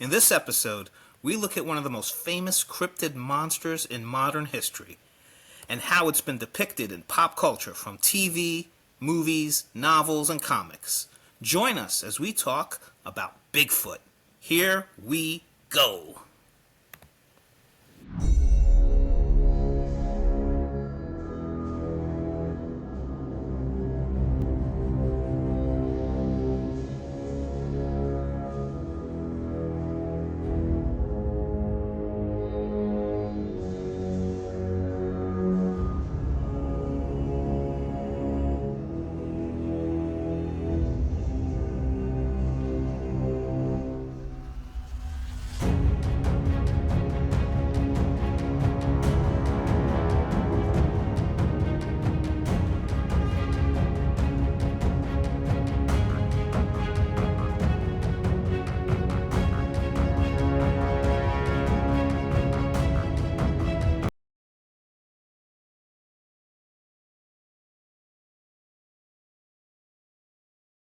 In this episode, we look at one of the most famous cryptid monsters in modern history and how it's been depicted in pop culture from TV, movies, novels, and comics. Join us as we talk about Bigfoot. Here we go.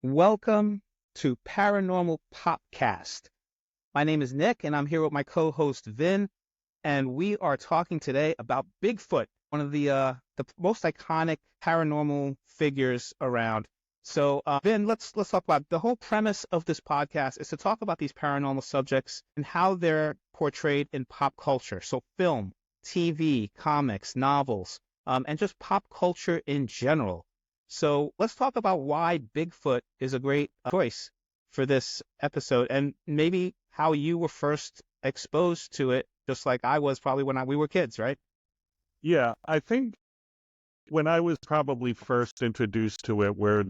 Welcome to Paranormal Popcast. My name is Nick, and I'm here with my co-host Vin, and we are talking today about Bigfoot, one of the most iconic paranormal figures around. So, Vin, let's talk about the whole premise of this podcast is to talk about these paranormal subjects and how they're portrayed in pop culture. So, film, TV, comics, novels, and just pop culture in general. So let's talk about why Bigfoot is a great choice for this episode and maybe how you were first exposed to it, just like I was probably when we were kids, right? Yeah, I think when I was probably first introduced to it were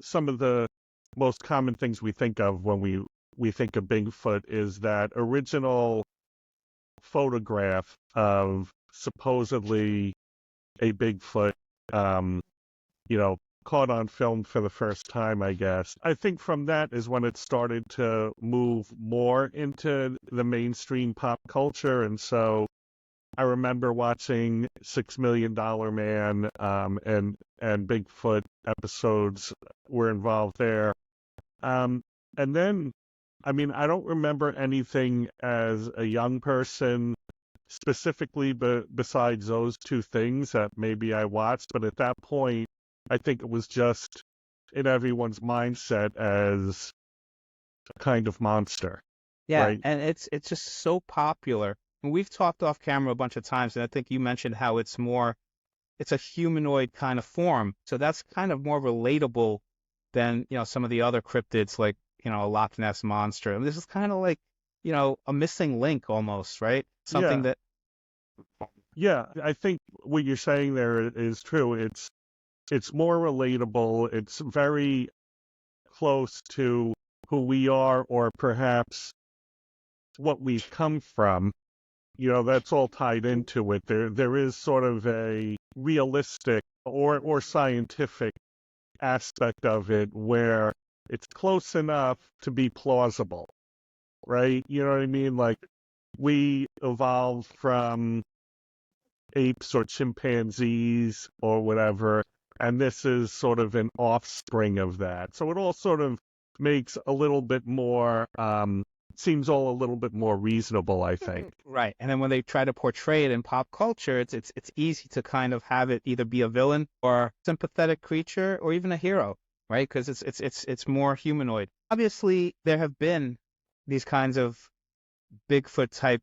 some of the most common things we think of when we think of Bigfoot is that original photograph of supposedly a Bigfoot, caught on film for the first time, I guess. I think from that is when it started to move more into the mainstream pop culture. And so I remember watching $6 Million Man and Bigfoot episodes were involved there. And then, I don't remember anything as a young person specifically besides those two things that maybe I watched. But at that point, I think it was just in everyone's mindset as a kind of monster. Yeah, right? and it's just so popular. And we've talked off camera a bunch of times, and I think you mentioned how it's a humanoid kind of form. So that's kind of more relatable than, some of the other cryptids like, a Loch Ness monster. And this is kind of like, a missing link almost, right? Something that. Yeah, I think what you're saying there is true. It's more relatable. It's very close to who we are, or perhaps what we've come from. That's all tied into it. There is sort of a realistic or scientific aspect of it where it's close enough to be plausible, right? You know what I mean? Like, we evolved from apes or chimpanzees or whatever, and this is sort of an offspring of that. So it all sort of makes a little bit more, seems all a little bit more reasonable, I think. Right. And then when they try to portray it in pop culture, it's easy to kind of have it either be a villain or sympathetic creature or even a hero, right? Because it's more humanoid. Obviously, there have been these kinds of Bigfoot type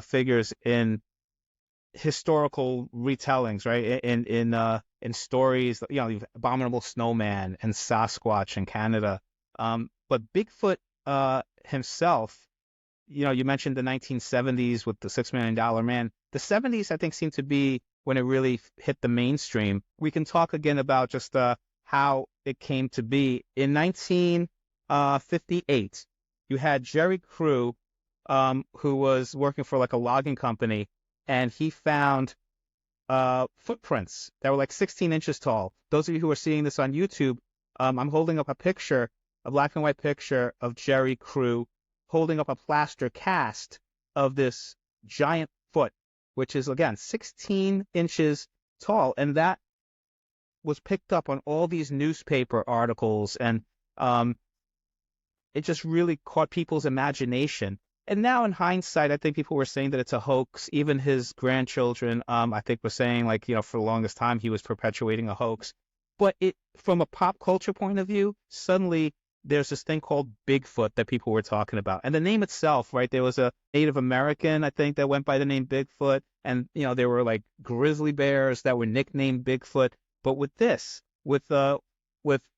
figures in historical retellings, right? In stories, the Abominable Snowman and Sasquatch in Canada. But Bigfoot himself, you mentioned the 1970s with the $6 Million Man. The 70s, I think, seemed to be when it really hit the mainstream. We can talk again about just how it came to be. In 1958, you had Jerry Crew, who was working for like a logging company, and he found footprints that were like 16 inches tall. Those of you who are seeing this on YouTube, I'm holding up a black and white picture of Jerry Crew holding up a plaster cast of this giant foot, which is, again, 16 inches tall. And that was picked up on all these newspaper articles and it just really caught people's imagination. And now in hindsight, I think people were saying that it's a hoax. Even his grandchildren, I think, were saying, like, for the longest time he was perpetuating a hoax. But from a pop culture point of view, suddenly there's this thing called Bigfoot that people were talking about. And the name itself, right? There was a Native American, I think, that went by the name Bigfoot. And, there were like grizzly bears that were nicknamed Bigfoot. But with this, with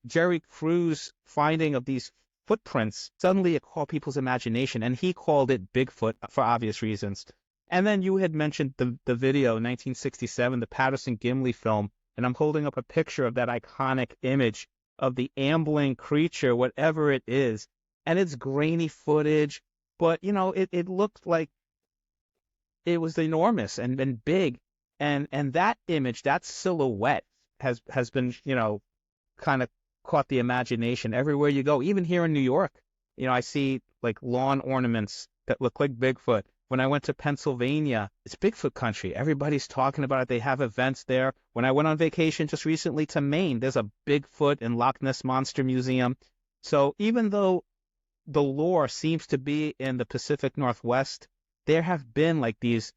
Jerry Crew's finding of these footprints, suddenly it caught people's imagination, and he called it Bigfoot for obvious reasons. And then you had mentioned the video, 1967, the Patterson-Gimlin film, and I'm holding up a picture of that iconic image of the ambling creature, whatever it is, and it's grainy footage, but, it looked like it was enormous and big, and that image, that silhouette has been, kind of caught the imagination everywhere you go. Even here in New York, I see like lawn ornaments that look like Bigfoot. When I went to Pennsylvania, it's Bigfoot country. Everybody's talking about it. They have events there. When I went on vacation just recently to Maine, there's a Bigfoot and Loch Ness Monster Museum. So even though the lore seems to be in the Pacific Northwest, there have been like these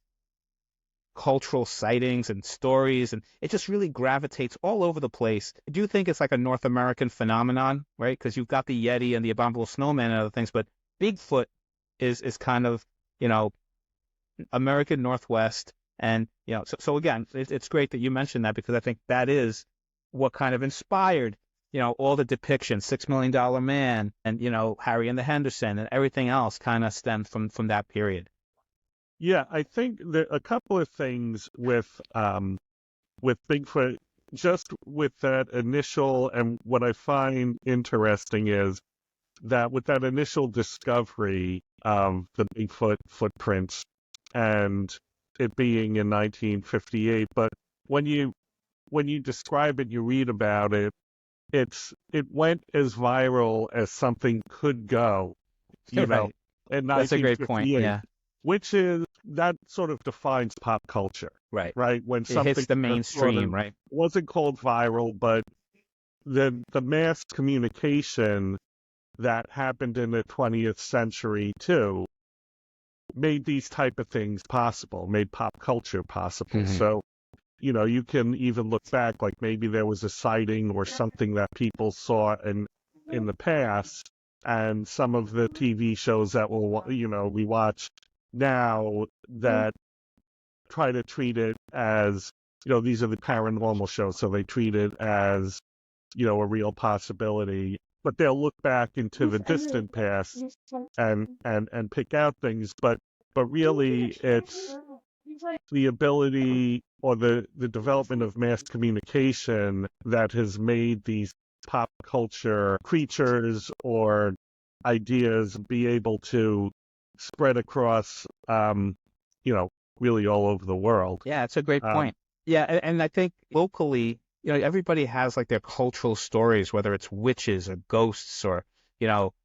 cultural sightings and stories, and it just really gravitates all over the place. I do think it's like a North American phenomenon, right? Because you've got the Yeti and the Abominable Snowman and other things, but Bigfoot is kind of, American Northwest. And, so again, it's great that you mentioned that, because I think that is what kind of inspired, all the depictions, $6 Million Man and, Harry and the Henderson and everything else kind of stemmed from that period. Yeah, I think there a couple of things with Bigfoot, just with that initial, and what I find interesting is that with that initial discovery of the Bigfoot footprints and it being in 1958, but when you describe it, you read about it, it went as viral as something could go, Right. in That's a great point. 1958. Yeah. Which that sort of defines pop culture, Right. When It something hits the mainstream, sort of right? wasn't called viral, but the mass communication that happened in the 20th century too made these type of things possible, made pop culture possible. Mhm. So, you can even look back, like maybe there was a sighting or something that people saw in the past, and some of the TV shows that we watch now that try to treat it as, these are the paranormal shows, so they treat it as, a real possibility. But they'll look back into the distant past and pick out things. But really, it's the ability or the development of mass communication that has made these pop culture creatures or ideas be able to spread across, really all over the world. Yeah, it's a great point. Yeah, and I think locally, everybody has like their cultural stories, whether it's witches or ghosts or,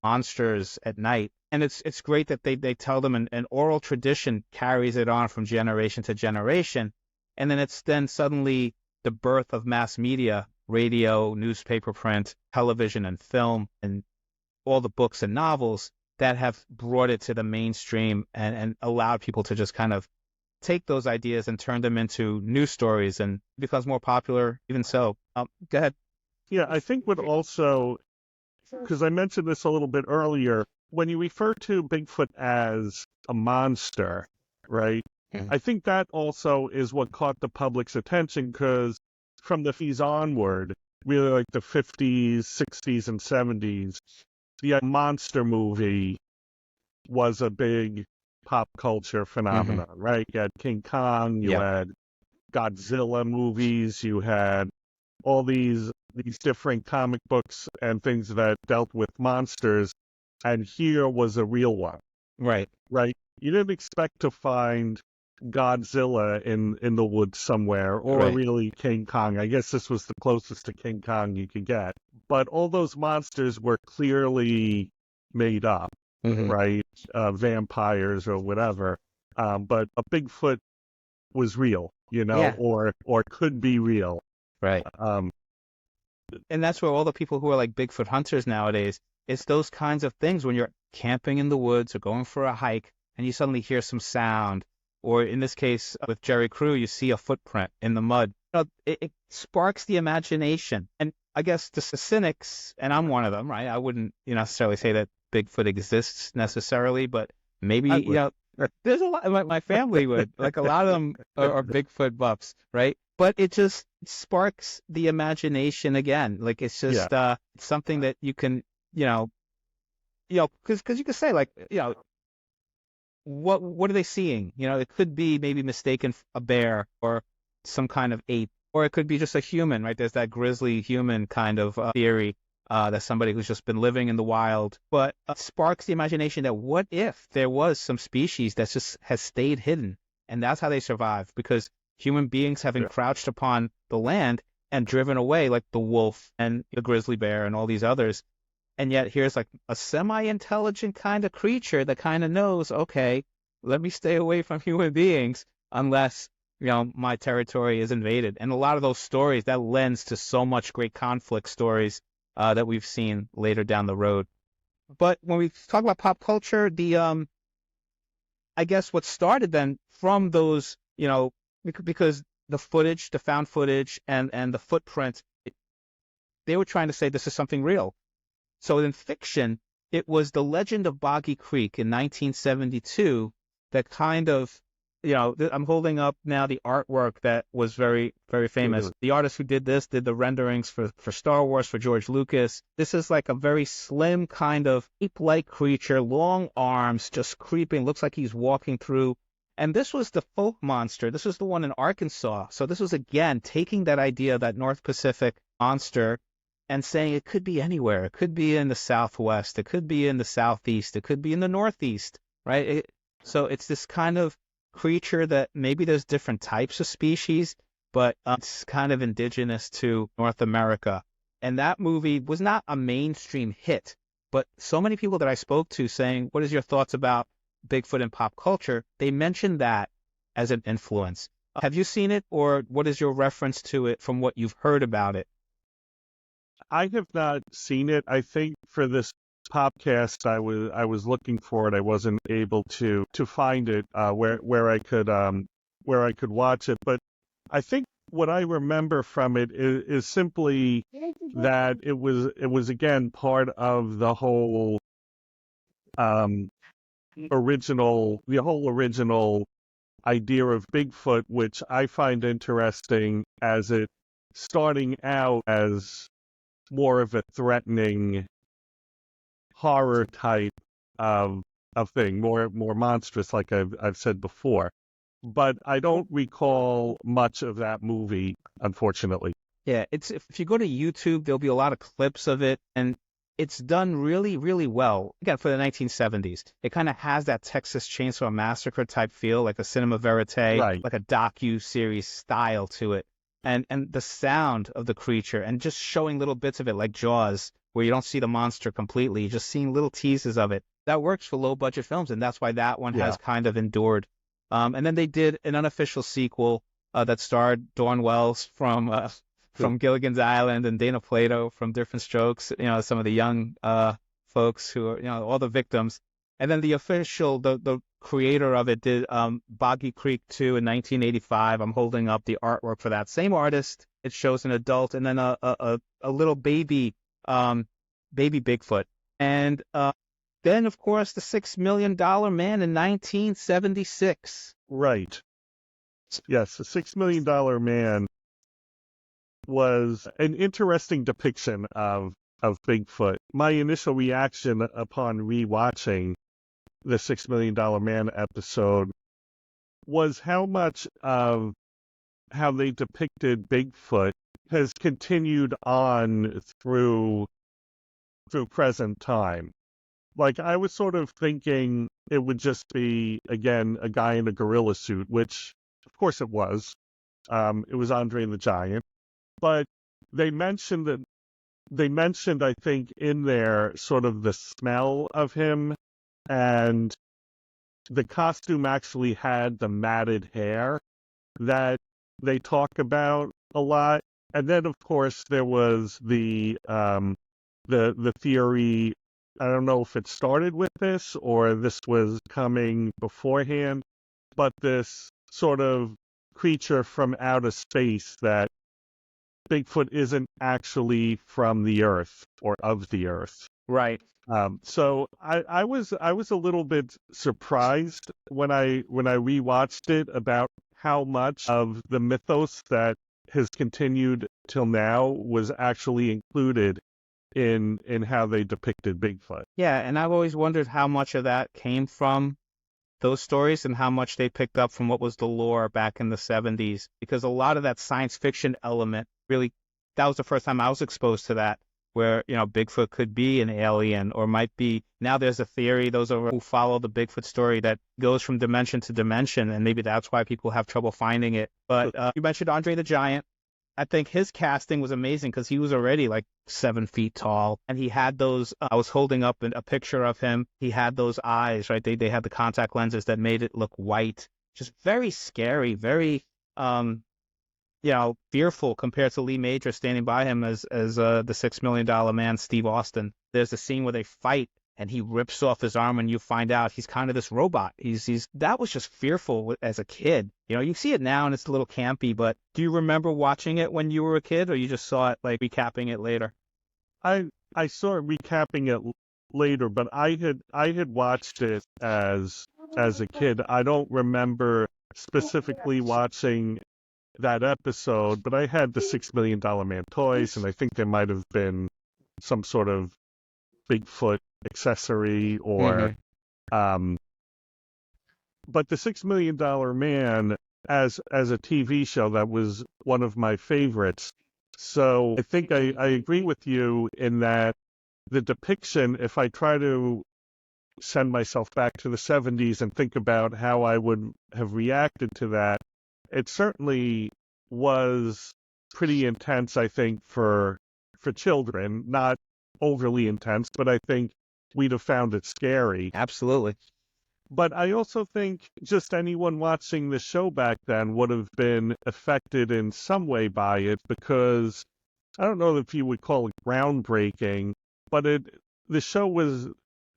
monsters at night. And it's great that they tell them, and oral tradition carries it on from generation to generation. And then it's then suddenly the birth of mass media, radio, newspaper, print, television, and film, and all the books and novels that have brought it to the mainstream and allowed people to just kind of take those ideas and turn them into news stories, and it becomes more popular even so. Go ahead. Yeah, I think what also, because I mentioned this a little bit earlier, when you refer to Bigfoot as a monster, right? Mhm. I think that also is what caught the public's attention, because from the 50s onward, really like the 50s, 60s, and 70s, the monster movie was a big pop culture phenomenon, right? You had King Kong, you Yep. had Godzilla movies, you had all these different comic books and things that dealt with monsters, and here was a real one, Right. right? You didn't expect to find Godzilla in the woods somewhere, or Right. really King Kong. I guess this was the closest to King Kong you could get. But all those monsters were clearly made up, Mhm. right? Vampires or whatever. But a Bigfoot was real, Yeah. or could be real. Right. Um, And that's where all the people who are like Bigfoot hunters nowadays, it's those kinds of things when you're camping in the woods or going for a hike and you suddenly hear some sound, or in this case with Jerry Crew, you see a footprint in the mud. It sparks the imagination. And I guess the cynics, and I'm one of them, right? I wouldn't necessarily say that Bigfoot exists necessarily, but maybe, there's a lot, my family would, like a lot of them are Bigfoot buffs, right? But it just sparks the imagination again. Like it's just something that you can, because you could say like, what are they seeing? It could be maybe mistaken for a bear or some kind of ape, or it could be just a human, right? There's that grizzly human kind of theory. That's somebody who's just been living in the wild, but sparks the imagination that what if there was some species that just has stayed hidden, and that's how they survive, because human beings have encroached upon the land and driven away like the wolf and the grizzly bear and all these others. And yet here's like a semi-intelligent kind of creature that kind of knows, okay, let me stay away from human beings unless, my territory is invaded. And a lot of those stories, that lends to so much great conflict stories that we've seen later down the road. But when we talk about pop culture, I guess what started then from those, because the footage, the found footage and the footprint, they were trying to say this is something real. So in fiction, it was the legend of Boggy Creek in 1972 that kind of, I'm holding up now the artwork that was very, very famous. Mm-hmm. The artist who did this did the renderings for Star Wars, for George Lucas. This is like a very slim kind of ape-like creature, long arms, just creeping, looks like he's walking through. And this was the folk monster. This was the one in Arkansas. So this was, again, taking that idea, that North Pacific monster, and saying it could be anywhere. It could be in the Southwest. It could be in the Southeast. It could be in the Northeast, right? So it's this kind of creature that maybe there's different types of species, but it's kind of indigenous to North America. And that movie was not a mainstream hit, but so many people that I spoke to saying, what is your thoughts about Bigfoot in pop culture? They mentioned that as an influence. Have you seen it, or what is your reference to it from what you've heard about it? I have not seen it. I think for this podcast, I was looking for it. I wasn't able to find it where I could watch it. But I think what I remember from it is simply that it was again part of the whole original idea of Bigfoot, which I find interesting as it starting out as more of a threatening horror type of thing, more monstrous, like I've said before. But I don't recall much of that movie, unfortunately. Yeah, it's if you go to YouTube, there'll be a lot of clips of it, and it's done really, really well. Again, for the 1970s, it kind of has that Texas Chainsaw Massacre type feel, like a cinema verite, right, like a docu-series style to it. And the sound of the creature, and just showing little bits of it, like Jaws, where you don't see the monster completely, you're just seeing little teases of it. That works for low-budget films, and that's why that one has kind of endured. And then they did an unofficial sequel that starred Dawn Wells from Gilligan's Island and Dana Plato from Different Strokes, some of the young folks who are, all the victims. And then the official, the creator of it did Boggy Creek 2 in 1985. I'm holding up the artwork for that same artist. It shows an adult and then a little baby Bigfoot. And then, of course, the $6 Million Man in 1976. Right. Yes, the $6 Million Man was an interesting depiction of Bigfoot. My initial reaction upon rewatching the $6 Million Man episode was how much of how they depicted Bigfoot has continued on through present time. Like, I was sort of thinking it would just be, again, a guy in a gorilla suit, which, of course, it was. It was Andre the Giant. But they mentioned, I think, in there sort of the smell of him, and the costume actually had the matted hair that they talk about a lot. And then, of course, there was the theory I don't know if it started with this or this was coming beforehand, but this sort of creature from outer space that Bigfoot isn't actually from the Earth or of the Earth. Right. So I was a little bit surprised when I rewatched it about how much of the mythos that has continued till now was actually included in how they depicted Bigfoot. Yeah, and I've always wondered how much of that came from those stories and how much they picked up from what was the lore back in the 70s, because a lot of that science fiction element really, that was the first time I was exposed to that, where, Bigfoot could be an alien or might be. Now there's a theory, those are who follow the Bigfoot story, that goes from dimension to dimension, and maybe that's why people have trouble finding it. But you mentioned Andre the Giant. I think his casting was amazing because he was already like 7 feet tall, and he had those. I was holding up a picture of him. He had those eyes, right? They had the contact lenses that made it look white. Just very scary, very fearful compared to Lee Major standing by him as the $6 million man, Steve Austin. There's a scene where they fight, and he rips off his arm, and you find out he's kind of this robot. That was just fearful as a kid. You see it now, and it's a little campy, but do you remember watching it when you were a kid, or you just saw it, like, recapping it later? I saw it recapping it later, but I had watched it as a kid. I don't remember specifically watching that episode, but I had the $6 Million Man toys, and I think there might have been some sort of Bigfoot accessory or but the $6 Million Man as a TV show, that was one of my favorites. So I think I agree with you in that the depiction, if I try to send myself back to the 70s and think about how I would have reacted to that, it certainly was pretty intense, I think, for children. Not overly intense, but I think we'd have found it scary. Absolutely. But I also think just anyone watching the show back then would have been affected in some way by it, because I don't know if you would call it groundbreaking, but the show was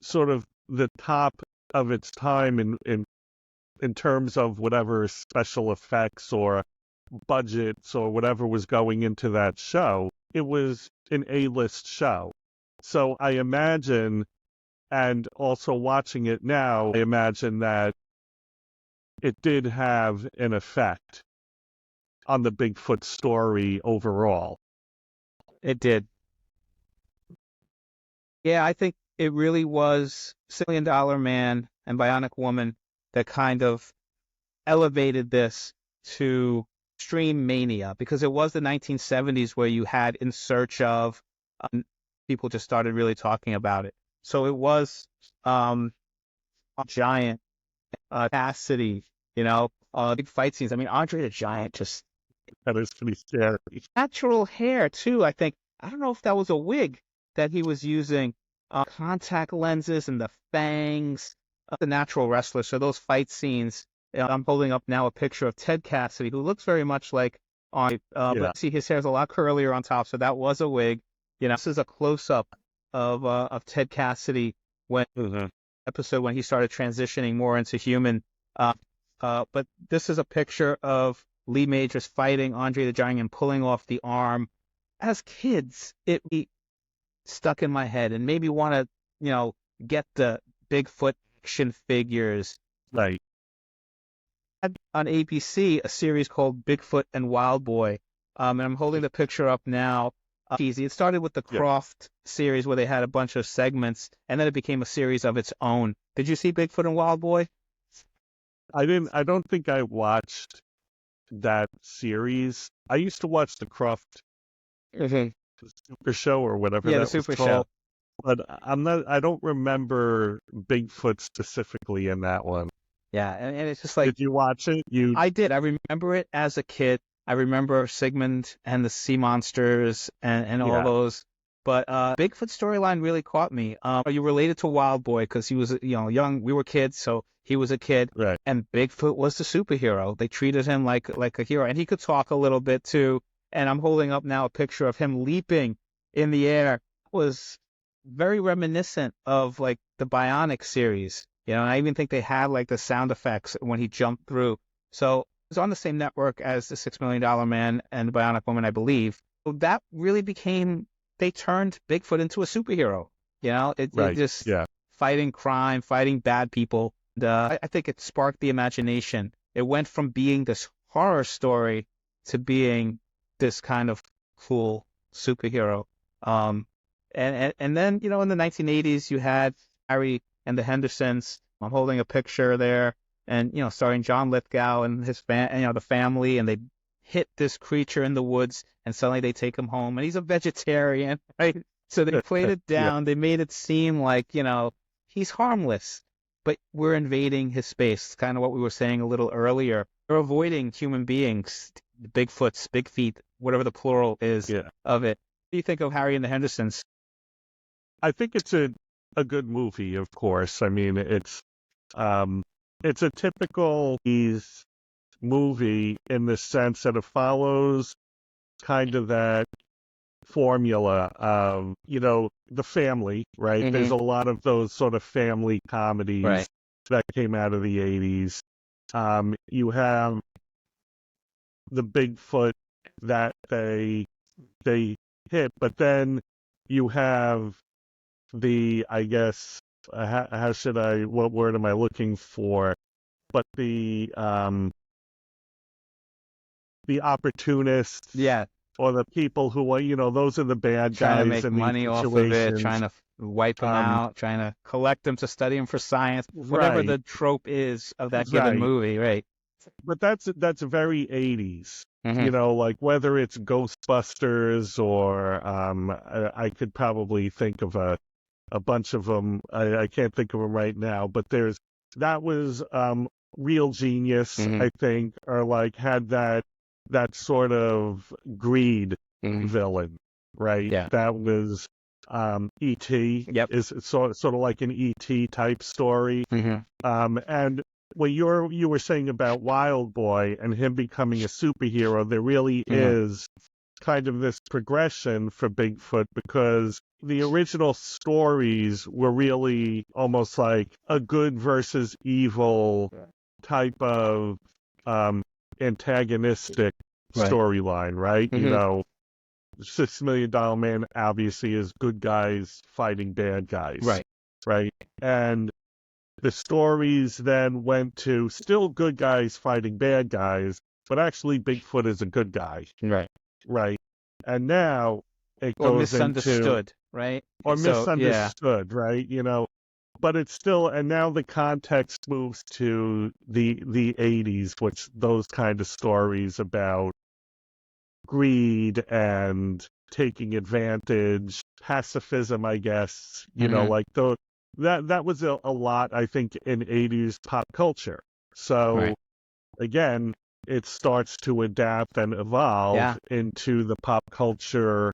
sort of the top of its time in terms of whatever special effects or budgets or whatever was going into that show. It was an A-list show. So I imagine, and also watching it now, I imagine that it did have an effect on the Bigfoot story overall. It did. Yeah, I think it really was $6 Million Man and Bionic Woman that kind of elevated this to extreme mania, because it was the 1970s where you had In Search Of, people just started really talking about it. So it was Giant, Cassidy, big fight scenes. I mean, Andre the Giant, just That is pretty scary. natural hair too. I think, I don't know if that was a wig that he was using, contact lenses and the fangs. The natural wrestler. So those fight scenes. I'm holding up now a picture of Ted Cassidy, who looks very much like Andre. But see, his hair's a lot curlier on top, so that was a wig. This is a close-up of Ted Cassidy when episode when he started transitioning more into human. But this is a picture of Lee Majors fighting Andre the Giant and pulling off the arm. As kids, it stuck in my head and made me want to, get the Bigfoot action figures. Right. On ABC, a series called Bigfoot and Wild Boy. And I'm holding the picture up now. Easy. It started with the Croft series where they had a bunch of segments, and then it became a series of its own. Did you see Bigfoot and Wild Boy? I didn't. I don't think I watched that series. I used to watch the Croft Super Show or whatever that the was Super called. Show. But I don't remember Bigfoot specifically in that one. Yeah, and it's just like... Did you watch it? I did. I remember it as a kid. I remember Sigmund and the Sea Monsters and all those. But Bigfoot storyline really caught me. Are you related to Wild Boy? Because he was, young. We were kids, so he was a kid. Right. And Bigfoot was the superhero. They treated him like a hero. And he could talk a little bit, too. And I'm holding up now a picture of him leaping in the air. It was very reminiscent of like the Bionic series. And I even think they had like the sound effects when he jumped through. So it was on the same network as the $6 Million Man and the Bionic Woman, I believe. So that really became, they turned Bigfoot into a superhero. It Right. just Yeah. fighting crime, fighting bad people. I think it sparked the imagination. It went from being this horror story to being this kind of cool superhero. And then, in the 1980s, you had Harry and the Hendersons. I'm holding a picture there, and starring John Lithgow and his the family, and they hit this creature in the woods, and suddenly they take him home, and he's a vegetarian, right? So they played it Yeah. down. They made it seem like, he's harmless, but we're invading his space. Kind of what we were saying a little earlier. They're avoiding human beings, Bigfoots, big feet, whatever the plural is Yeah. of it. What do you think of Harry and the Hendersons? I think it's a good movie, of course. I mean, it's a typical movie in the sense that it follows kind of that formula of, the family, right? There's a lot of those sort of family comedies Right. that came out of the 80s. You have the Bigfoot that they hit, but then you have I guess, what word am I looking for? But the opportunists, Yeah, or the people who are, those are the bad trying to guys make in these money off of it, situations. trying to wipe them out, trying to collect them to study them for science, whatever Right, the trope is of that given right. movie, right? But that's very 80s. Hmm. Like whether it's Ghostbusters or I could probably think of a bunch of them. I can't think of them right now, but that was Real Genius, Hmm. I think, or like had that sort of greed Hmm. villain, right? Yeah. That was E.T. Yep. is sort of like an E.T. type story. Hmm. And what you were saying about Wild Boy and him becoming a superhero, there really Hmm. is kind of this progression for Bigfoot, because the original stories were really almost like a good versus evil type of antagonistic Right. storyline, right? Hmm. $6 Million Man obviously is good guys fighting bad guys, Right. right? And the stories then went to still good guys fighting bad guys, but actually Bigfoot is a good guy, Right. right? And now it Or goes into, misunderstood, right? or So, yeah. misunderstood, right? But it's still, and now the context moves to the 80s, which those kind of stories about greed and taking advantage, pacifism, I guess, Hmm. like that was a lot, I think, in 80s pop culture. So Right. again, it starts to adapt and Yeah. evolve into the pop culture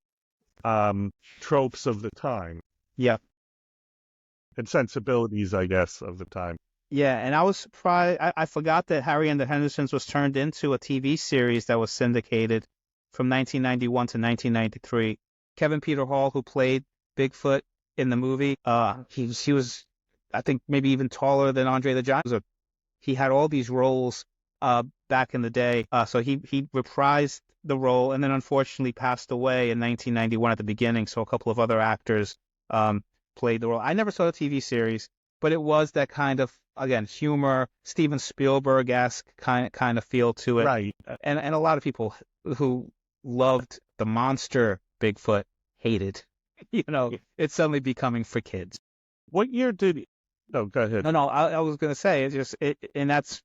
tropes of the time Yeah. and sensibilities, I guess, of the time. Yeah, and I was surprised. I forgot that Harry and the Hendersons was turned into a TV series that was syndicated from 1991 to 1993. Kevin Peter Hall, who played Bigfoot in the movie, he was, I think, maybe even taller than Andre the Giant. He had all these roles back in the day. So he reprised the role, and then unfortunately passed away in 1991 at the beginning. So a couple of other actors played the role. I never saw the TV series, but it was that kind of, again, humor, Steven Spielberg-esque kind of feel to it. Right. And a lot of people who loved the monster Bigfoot hated. It's suddenly becoming for kids. What year did? Oh, go ahead. No, I was gonna say it's just and that's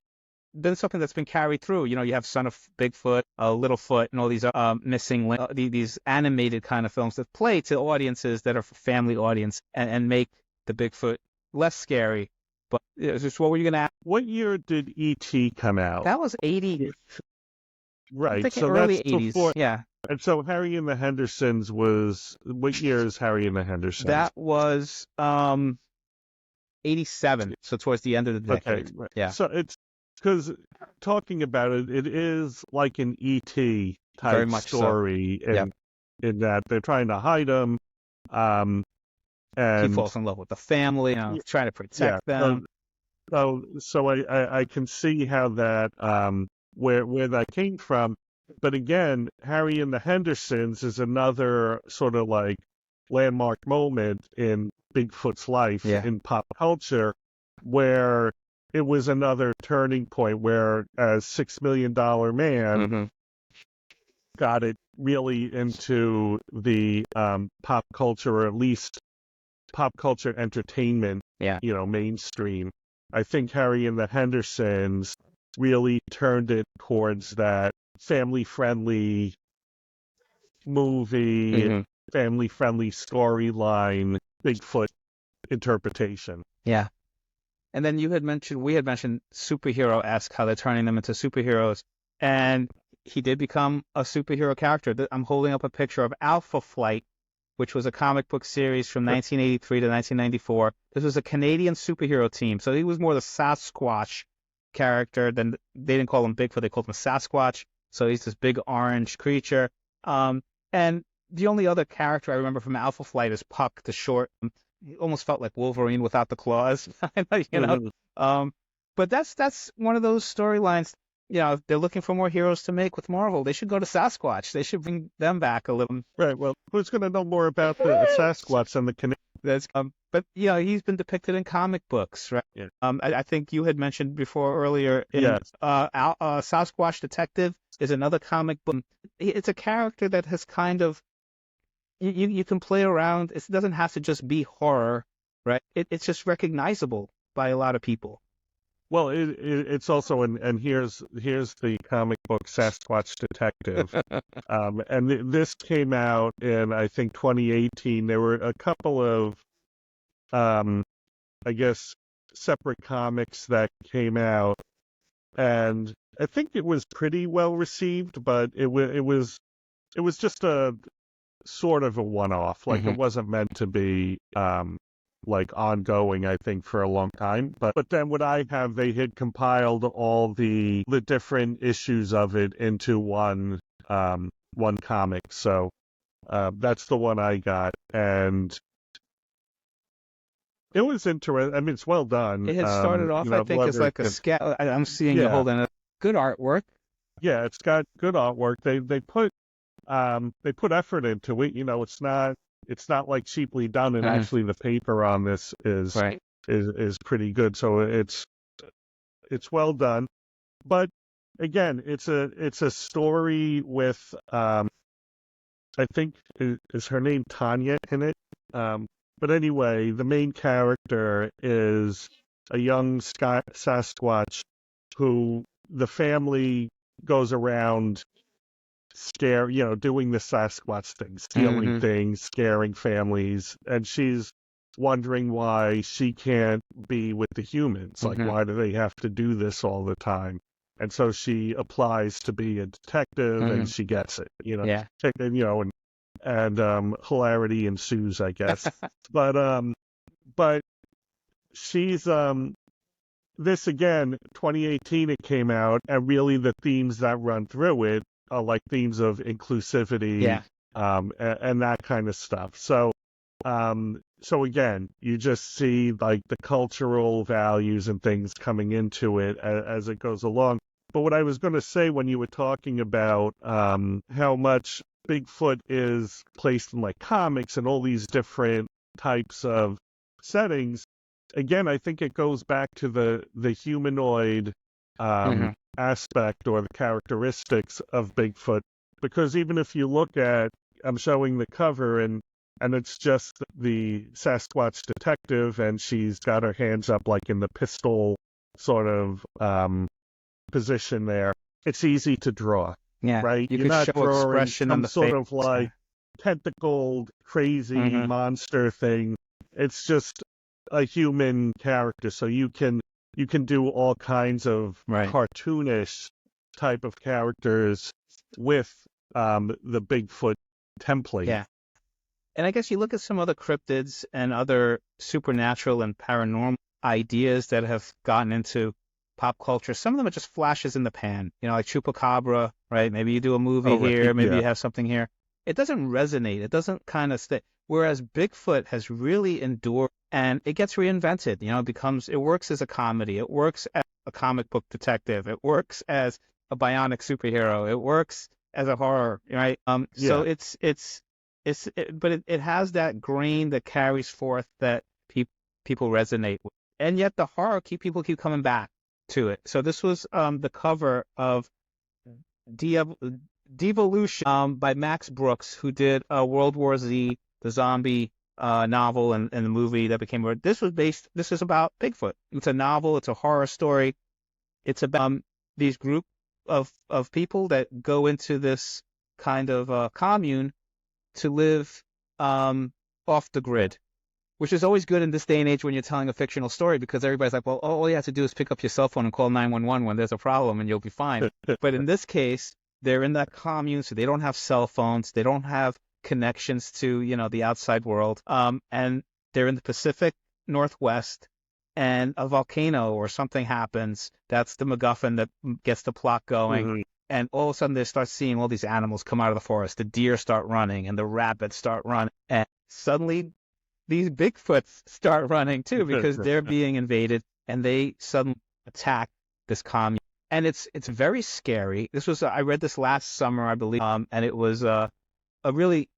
been something that's been carried through. You have Son of Bigfoot, Littlefoot, and all these missing these animated kind of films that play to audiences that are for family audience and make the Bigfoot less scary. But just what were you gonna ask? What year did E.T. come out? That was 80. I'm Right. thinking So early that's 80s. before. Yeah, And so Harry and the Hendersons was, what year is Harry and the Hendersons? that was 87. So towards the end of the decade. Okay. Right. Yeah. So it's because talking about it, it is like an E.T. Very type much so. story, Yep. in that they're trying to hide him. He And falls in love with the family, trying to yeah, protect them. so I can see how that where that came from. But again, Harry and the Hendersons is another sort of like landmark moment in Bigfoot's life Yeah. in pop culture, where it was another turning point where as $6 Million Man Mm-hmm. got it really into the pop culture, or at least pop culture entertainment, Yeah. mainstream. I think Harry and the Hendersons really turned it towards that family-friendly movie, Mm-hmm. family-friendly storyline, Bigfoot interpretation. Yeah. And then we had mentioned superhero-esque, how they're turning them into superheroes. And he did become a superhero character. I'm holding up a picture of Alpha Flight, which was a comic book series from 1983 to 1994. This was a Canadian superhero team. So he was more the Sasquatch character than they didn't call him Bigfoot. They called him Sasquatch. So he's this big orange creature. And the only other character I remember from Alpha Flight is Puck, the short. He almost felt like Wolverine without the claws, you know. But that's one of those storylines. If they're looking for more heroes to make with Marvel, they should go to Sasquatch. They should bring them back a little. Right. Well, who's going to know more about the Sasquatch and the Canadian? But he's been depicted in comic books, right? Yeah. I think you had mentioned before earlier. Yes. Sasquatch Detective is another comic book. It's a character that has kind of you can play around. It doesn't have to just be horror, right? It's just recognizable by a lot of people. Well, it's also and here's the comic book Sasquatch Detective, and this came out in I think 2018. There were a couple of, I guess, separate comics that came out, and I think it was pretty well received, but it was just a sort of a one-off. Like it wasn't meant to be like ongoing, I think, for a long time. But then what I have, they had compiled all the different issues of it into one comic. So that's the one I got, and it was interesting. I mean, it's well done. It had started off, I think, as like a sketch. I'm seeing you holding a good artwork. Yeah, it's got good artwork. They put effort into it. It's not like cheaply done, and actually the paper on this is pretty good. So it's well done. But again, it's a story with I think is her name Tanya in it. But anyway, the main character is a young Sasquatch who the family goes around doing the Sasquatch thing, stealing things, scaring families, and she's wondering why she can't be with the humans. Like, why do they have to do this all the time? And so she applies to be a detective, and she gets it. And hilarity ensues, I guess. but she's this again, 2018 it came out, and really the themes that run through it are like themes of inclusivity, and that kind of stuff. So again, you just see like the cultural values and things coming into it as it goes along. But what I was going to say when you were talking about how much Bigfoot is placed in like comics and all these different types of settings, again, I think it goes back to the humanoid aspect or the characteristics of Bigfoot, because even if you look at, I'm showing the cover and it's just the Sasquatch detective, and she's got her hands up like in the pistol sort of position there. It's easy to draw. Yeah, right? You You're could not show drawing expression on some the sort face. of like tentacled, crazy monster thing. It's just a human character, so you can do all kinds of cartoonish type of characters with the Bigfoot template. Yeah. And I guess you look at some other cryptids and other supernatural and paranormal ideas that have gotten into pop culture. Some of them are just flashes in the pan, like Chupacabra, right? Maybe you do a movie here, maybe you have something here. It doesn't resonate. It doesn't kind of stay. Whereas Bigfoot has really endured and it gets reinvented. It works as a comedy. It works as a comic book detective. It works as a bionic superhero. It works as a horror, right? So Yeah. but it has that grain that carries forth that people resonate with. And yet the horror people keep coming back to it. So this was the cover of Devolution by Max Brooks, who did World War Z, the zombie novel and the movie that became. This is about Bigfoot. It's a novel. It's a horror story. It's about these group of people that go into this kind of commune to live off the grid, which is always good in this day and age when you're telling a fictional story, because everybody's like, well, all you have to do is pick up your cell phone and call 911 when there's a problem and you'll be fine. But in this case, they're in that commune, so they don't have cell phones. They don't have connections to, the outside world. And they're in the Pacific Northwest, and a volcano or something happens. That's the MacGuffin that gets the plot going. Mhm. And all of a sudden they start seeing all these animals come out of the forest. The deer start running and the rabbits start running. And suddenly these Bigfoots start running too, because they're being invaded, and they suddenly attack this commune. And it's very scary. I read this last summer, I believe, and it was a really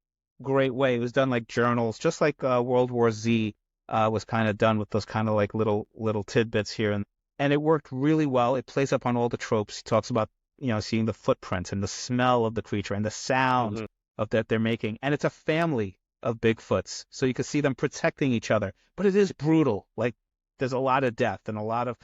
great way. It was done like journals, just like World War Z was kind of done with those kind of like little tidbits here, and it worked really well. It plays up on all the tropes. He talks about seeing the footprints and the smell of the creature and the sound of that they're making, and it's a family of Bigfoots, so you can see them protecting each other. But it is brutal. Like, there's a lot of death and a lot of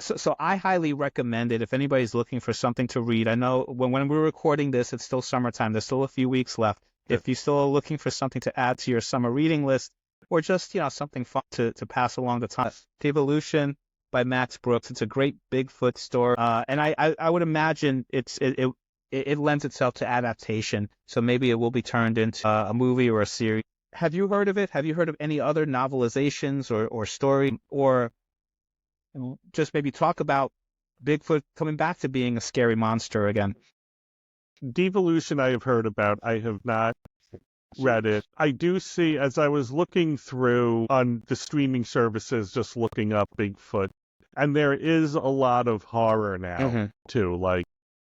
so I highly recommend it if anybody's looking for something to read. I know when we're recording this, it's still summertime. There's still a few weeks left. If you're still looking for something to add to your summer reading list, or just something fun to pass along the time, Devolution by Max Brooks. It's a great Bigfoot story, and I would imagine it lends itself to adaptation. So maybe it will be turned into a movie or a series. Have you heard of it? Have you heard of any other novelizations or story, or just maybe talk about Bigfoot coming back to being a scary monster again? Devolution I have heard about. I have not read it. I do see, as I was looking through on the streaming services, just looking up Bigfoot, and there is a lot of horror now too, like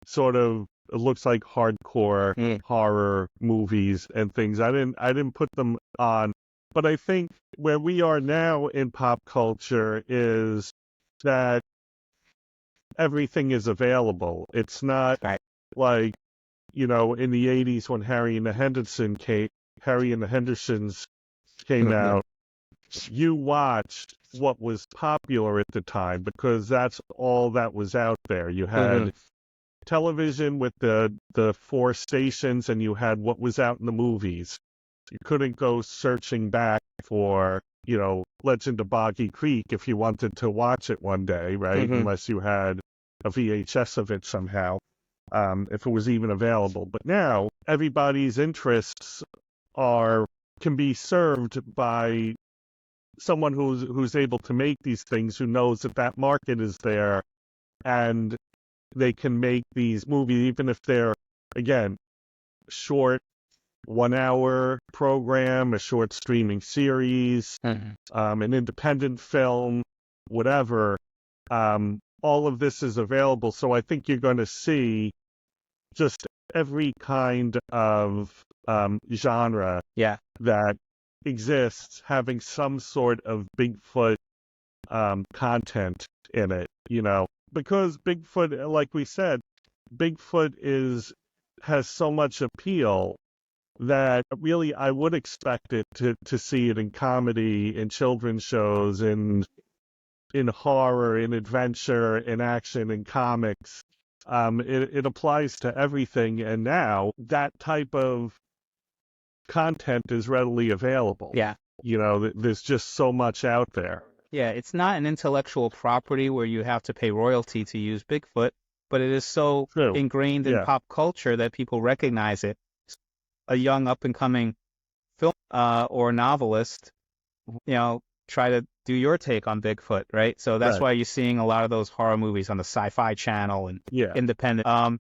sort of, it looks like hardcore horror movies and things. I didn't put them on, but I think where we are now in pop culture is that everything is available. It's not like, in the 80s when Harry and the Hendersons came out, you watched what was popular at the time because that's all that was out there. You had television with the 4 stations, and you had what was out in the movies. You couldn't go searching back for, Legend of Boggy Creek if you wanted to watch it one day, right? Unless you had a VHS of it somehow, if it was even available. But now everybody's interests can be served by someone who's able to make these things, who knows that market is there, and they can make these movies, even if they're, again, short 1-hour program, a short streaming series, an independent film, whatever. All of this is available. So I think you're going to see just every kind of genre that exists having some sort of Bigfoot content in it, because Bigfoot, like we said, Bigfoot has so much appeal that really I would expect it to see it in comedy, in children's shows, in horror, in adventure, in action, in comics. It applies to everything, and now that type of content is readily available. Yeah. There's just so much out there. Yeah, it's not an intellectual property where you have to pay royalty to use Bigfoot, but it is so ingrained in pop culture that people recognize it. A young up-and-coming film or novelist, try to do your take on Bigfoot, right? So that's why you're seeing a lot of those horror movies on the Sci-Fi Channel and independent.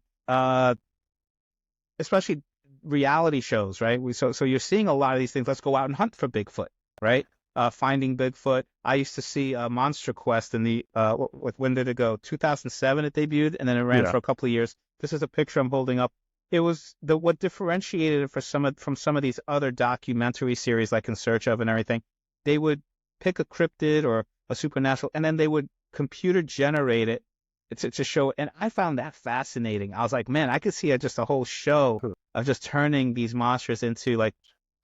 Especially reality shows, right? So you're seeing a lot of these things. Let's go out and hunt for Bigfoot, right? Finding Bigfoot. I used to see Monster Quest in the when did it go? 2007 it debuted, and then it ran Yeah. for a couple of years. This is a picture I'm holding up. It was what differentiated it from some of these other documentary series like In Search of and everything. They would pick a cryptid or a supernatural, and then they would computer generate it to show. And I found that fascinating. I was like, man, I could see just a whole show of just turning these monsters into like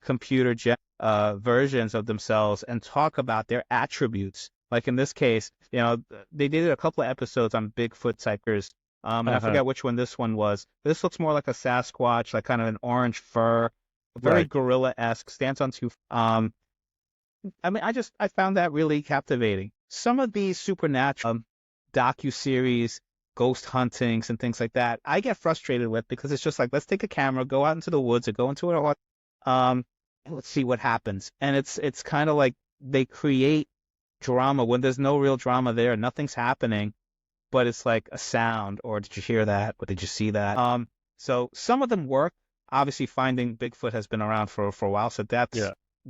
computer versions of themselves and talk about their attributes. Like in this case, they did a couple of episodes on Bigfoot typers. And I forget which one this one was. This looks more like a Sasquatch, like kind of an orange fur, very Right. gorilla-esque, stands on two. I mean, I found that really captivating. Some of these supernatural docu-series, ghost huntings and things like that, I get frustrated with because it's just like, let's take a camera, go out into the woods or go into and let's see what happens. And it's kind of like they create drama when there's no real drama there, nothing's happening, but it's like a sound, or did you hear that, or did you see that? So some of them work. Obviously, finding Bigfoot has been around for a while, so that's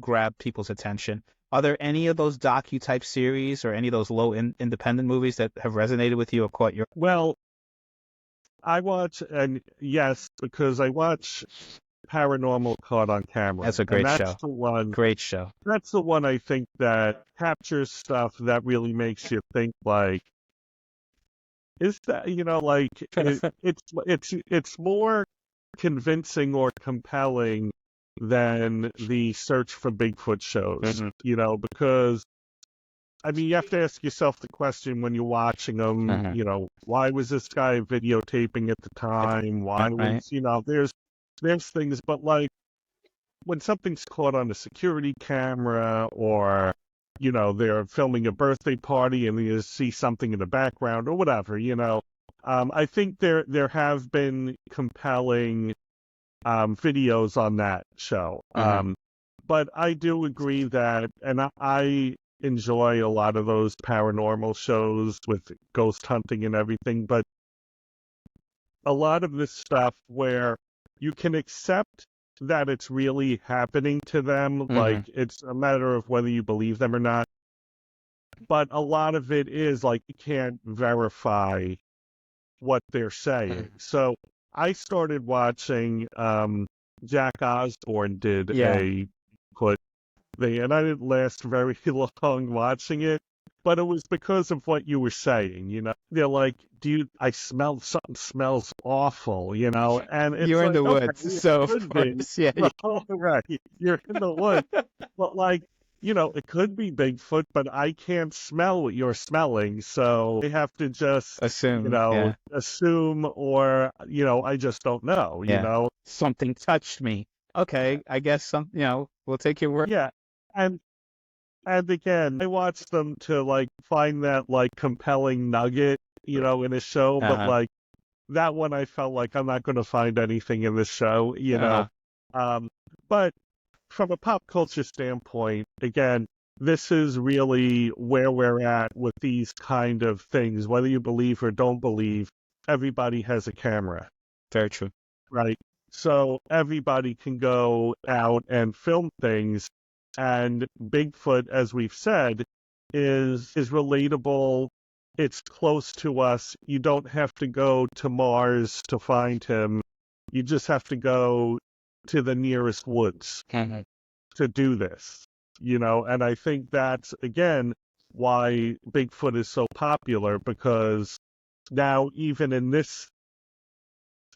grabbed people's attention. Are there any of those docu-type series or any of those independent movies that have resonated with you or caught your... Well, I watch, and yes, because I watch Paranormal Caught on Camera. That's a great and show. That's the one. Great show. That's the one I think that captures stuff that really makes you think. Like, is that like it's more convincing or compelling than the search for Bigfoot shows. Because I mean, you have to ask yourself the question when you're watching them. Why was this guy videotaping at the time? Why was there's things, but like when something's caught on a security camera, or they're filming a birthday party and you see something in the background or whatever, I think there have been compelling videos on that show. But I do agree that, and I enjoy a lot of those paranormal shows with ghost hunting and everything, but a lot of this stuff where you can accept that it's really happening to them, like it's a matter of whether you believe them or not. But a lot of it is like you can't verify what they're saying. So I started watching, Jack Osborne did a put thing, and I didn't last very long watching it, but it was because of what you were saying, They're like, I smell something smells awful, and it's You're in like, the okay, woods, so of course, right, you're in the woods, but like, it could be Bigfoot, but I can't smell what you're smelling, so I have to just assume, assume, or I just don't know, something touched me. Okay, I guess we'll take your word. Yeah, and again, I watch them to like find that like compelling nugget, in a show, but like that one, I felt like I'm not going to find anything in this show, But from a pop culture standpoint, again, this is really where we're at with these kind of things. Whether you believe or don't believe, everybody has a camera. Very true. Right? So everybody can go out and film things. And Bigfoot, as we've said, is relatable. It's close to us. You don't have to go to Mars to find him. You just have to go to the nearest woods to do this, and I think that's, again, why Bigfoot is so popular, because now even in this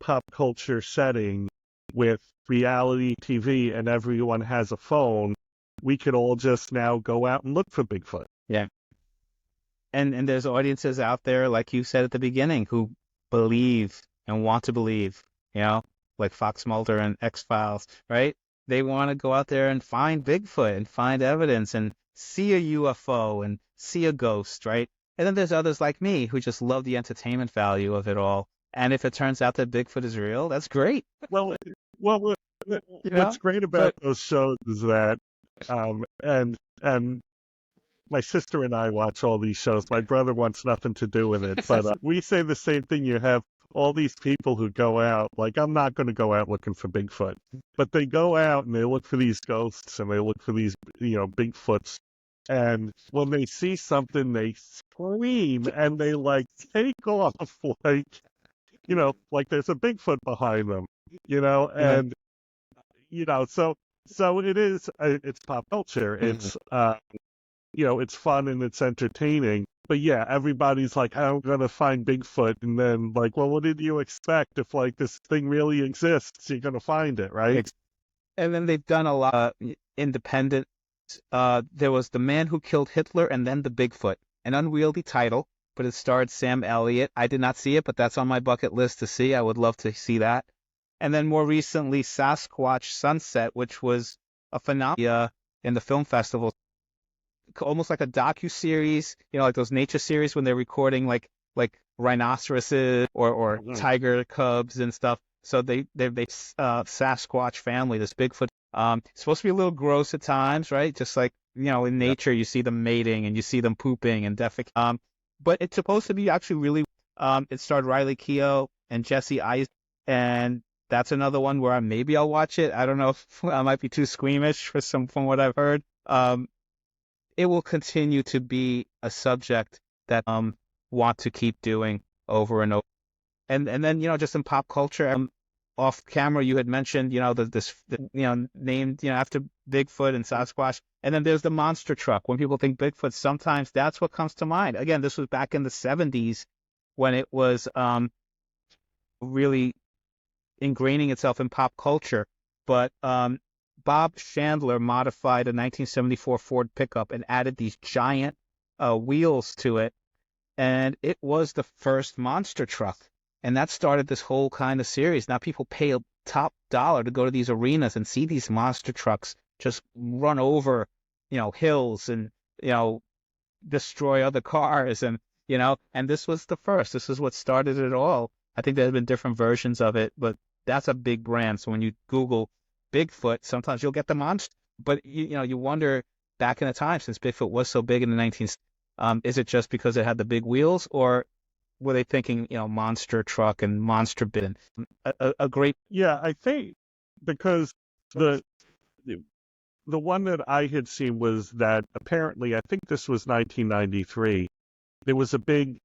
pop culture setting with reality TV and everyone has a phone, we could all just now go out and look for Bigfoot. Yeah. And there's audiences out there, like you said at the beginning, who believe and want to believe, like Fox Mulder and X-Files, right? They want to go out there and find Bigfoot and find evidence and see a UFO and see a ghost, right? And then there's others like me who just love the entertainment value of it all. And if it turns out that Bigfoot is real, that's great. Well, what's great about those shows is that, and my sister and I watch all these shows. My brother wants nothing to do with it, but we say the same thing. You have all these people who go out, like I'm not going to go out looking for Bigfoot, but they go out and they look for these ghosts and they look for these, Bigfoots. And when they see something, they scream and they like take off like, like there's a Bigfoot behind them, Yeah. and, so it is, it's pop culture. It's, it's fun and it's entertaining. But yeah, everybody's like, I'm gonna find Bigfoot, and then like, well, what did you expect? If like this thing really exists, you're gonna find it, right? And then they've done a lot of independent. There was The Man Who Killed Hitler and then The Bigfoot, an unwieldy title, but it starred Sam Elliott. I did not see it, but that's on my bucket list to see. I would love to see that. And then more recently, Sasquatch Sunset, which was a phenomenon in the film festival, almost like a docu-series, like those nature series when they're recording like rhinoceroses or tiger cubs and stuff. So they Sasquatch family, this Bigfoot. It's supposed to be a little gross at times, right? Just like, in nature, you see them mating and you see them pooping and defecating. But it's supposed to be actually really, it starred Riley Keough and Jesse Eisenberg, and that's another one where maybe I'll watch it. I don't know if I might be too squeamish from what I've heard. It will continue to be a subject that want to keep doing over and over. And then, just in pop culture, off camera, you had mentioned, named, after Bigfoot and Sasquatch. And then there's the monster truck. When people think Bigfoot, sometimes that's what comes to mind. Again, this was back in the 70s when it was really ingraining itself in pop culture. But Bob Chandler modified a 1974 Ford pickup and added these giant wheels to it. And it was the first monster truck. And that started this whole kind of series. Now people pay a top dollar to go to these arenas and see these monster trucks just run over, hills and, destroy other cars. And, and this was the first. This is what started it all. I think there have been different versions of it, but that's a big brand. So when you Google Bigfoot, sometimes you'll get the monster. But, you wonder, back in the time, since Bigfoot was so big in the 19th, is it just because it had the big wheels, or were they thinking, monster truck and monster bin? A great. Yeah, I think because the one that I had seen was that apparently, I think this was 1993, there was a big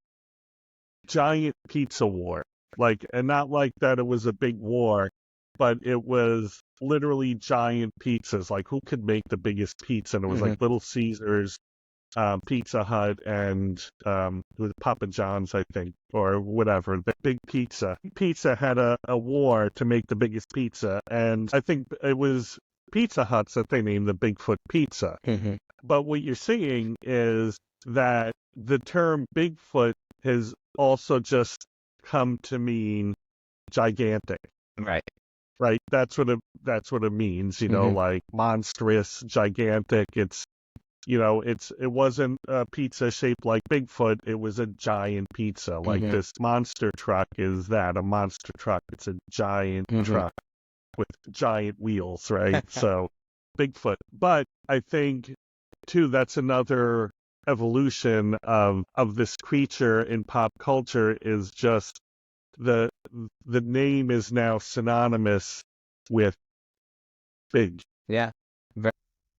giant pizza war. And not like that it was a big war, but it was literally giant pizzas. Like, who could make the biggest pizza? And it was like Little Caesars, Pizza Hut, and it was Papa John's, I think, or whatever. The big pizza. Pizza had a war to make the biggest pizza, and I think it was Pizza Huts that they named the Bigfoot Pizza. But what you're seeing is that the term Bigfoot has also just come to mean gigantic. Right. Right. That's what it means. Like monstrous, gigantic. It's. It wasn't a pizza shaped like Bigfoot. It was a giant pizza. Like this monster truck is that, a monster truck. It's a giant truck with giant wheels, right? So Bigfoot. But I think, too, that's another evolution of this creature in pop culture, is just the name is now synonymous with big. Yeah.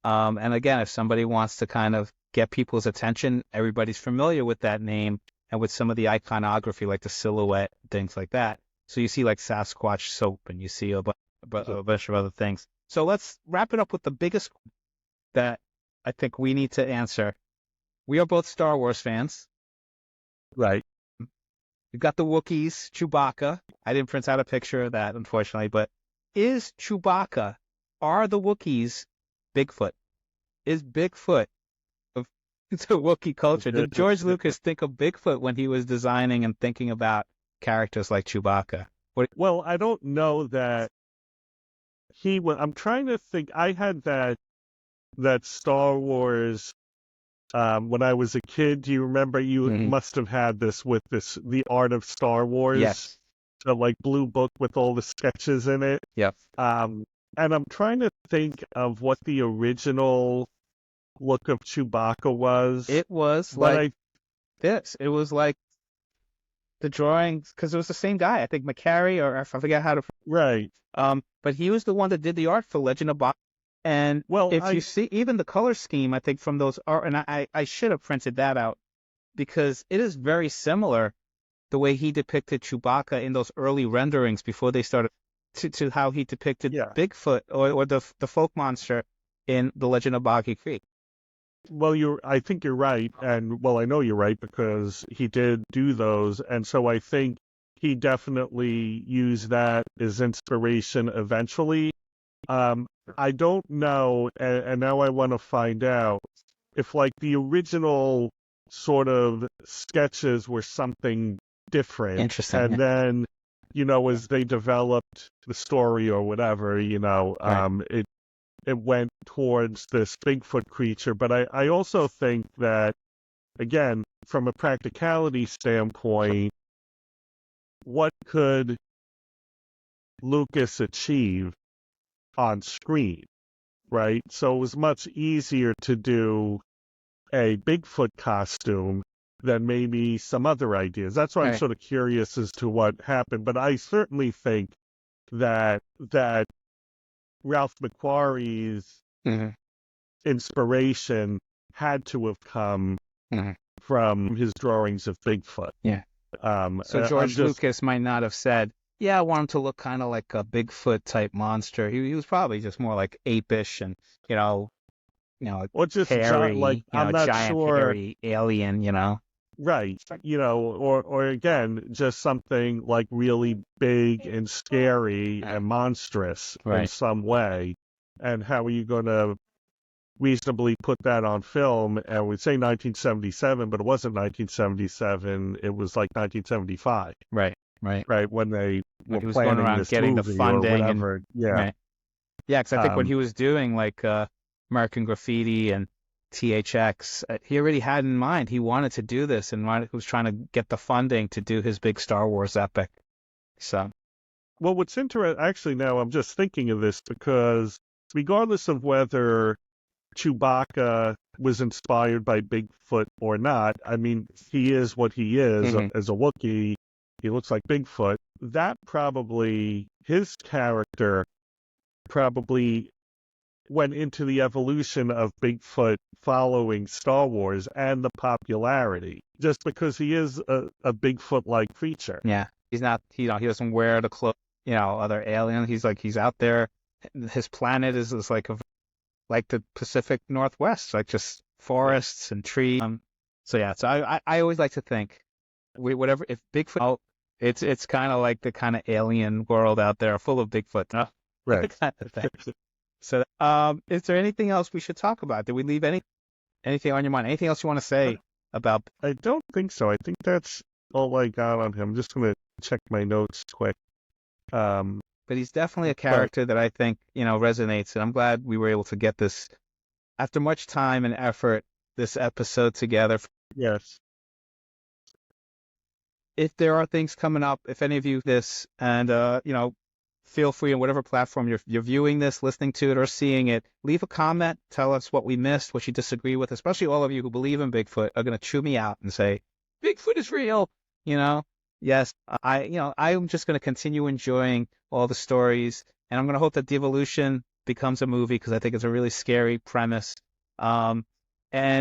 And again, if somebody wants to kind of get people's attention, everybody's familiar with that name and with some of the iconography, like the silhouette, things like that. So you see like Sasquatch soap, and you see a bunch of other things. So let's wrap it up with the biggest that I think we need to answer. We are both Star Wars fans. Right. We've got the Wookiees, Chewbacca. I didn't print out a picture of that, unfortunately, but are the Wookiees Bigfoot? Is Bigfoot of the Wookiee culture? Did George Lucas think of Bigfoot when he was designing and thinking about characters like Chewbacca? Well, I don't know that I'm trying to think. I had that Star Wars when I was a kid. Do you remember? You must have had this with The Art of Star Wars. Yes. The blue book with all the sketches in it. Yep. And I'm trying to think of what the original look of Chewbacca was. It was this. It was like the drawings, because it was the same guy, I think McCary, or I forget how to. Right. But he was the one that did the art for Legend of Bach. And Well, if you see even the color scheme, I think from those art, and I should have printed that out because it is very similar the way he depicted Chewbacca in those early renderings before they started to how he depicted Bigfoot or the folk monster in the Legend of Boggy Creek. Well, I think you're right, and well, I know you're right because he did do those, and so I think he definitely used that as inspiration eventually. I don't know, and now I want to find out if like the original sort of sketches were something different. Interesting. And then, as they developed the story or whatever, it went towards this Bigfoot creature. But I also think that, again, from a practicality standpoint, what could Lucas achieve on screen, right? So it was much easier to do a Bigfoot costume than maybe some other ideas. That's why I'm sort of curious as to what happened. But I certainly think that Ralph McQuarrie's inspiration had to have come from his drawings of Bigfoot. Yeah. So George Lucas might not have said, "Yeah, I want him to look kind of like a Bigfoot type monster." He was probably just more like apish and or just hairy, I'm not giant sure. Hairy alien, Right. Or again, just something like really big and scary and monstrous in some way. And how are you going to reasonably put that on film? And we say 1977, but it wasn't 1977. It was like 1975. Right. When they were he was planning going around this getting movie the funding or whatever. Yeah. Because I think when he was doing like American Graffiti and THX, he already had in mind he wanted to do this and he was trying to get the funding to do his big Star Wars epic. So, well, what's interesting, actually, now I'm just thinking of this because regardless of whether Chewbacca was inspired by Bigfoot or not, I mean, he is what he is as a Wookiee. He looks like Bigfoot. That probably, his character probably went into the evolution of Bigfoot following Star Wars and the popularity, just because he is a Bigfoot-like creature. Yeah, he's not, he doesn't wear the clothes, other aliens. He's out there. His planet is like the Pacific Northwest, like just forests and trees. So I always like to think, if Bigfoot, it's kind of like the kind of alien world out there full of Bigfoot. No? Right. Kind of thing. So, is there anything else we should talk about? Did we leave anything on your mind? Anything else you want to say about? I don't think so. I think that's all I got on him. I'm just going to check my notes quick. But he's definitely a character that I think, resonates. And I'm glad we were able to get this, after much time and effort, this episode together. Yes. If there are things coming up, if any of you this, and, feel free on whatever platform you're viewing this, listening to it, or seeing it, leave a comment. Tell us what we missed, what you disagree with, especially all of you who believe in Bigfoot are going to chew me out and say, Bigfoot is real. Yes, I'm just going to continue enjoying all the stories, and I'm going to hope that the evolution becomes a movie because I think it's a really scary premise. And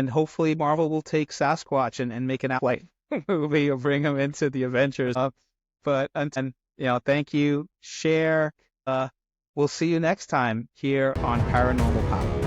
hopefully Marvel will take Sasquatch and make an outright movie or bring him into the Avengers. But thank you. Share. We'll see you next time here on Paranormal Pop.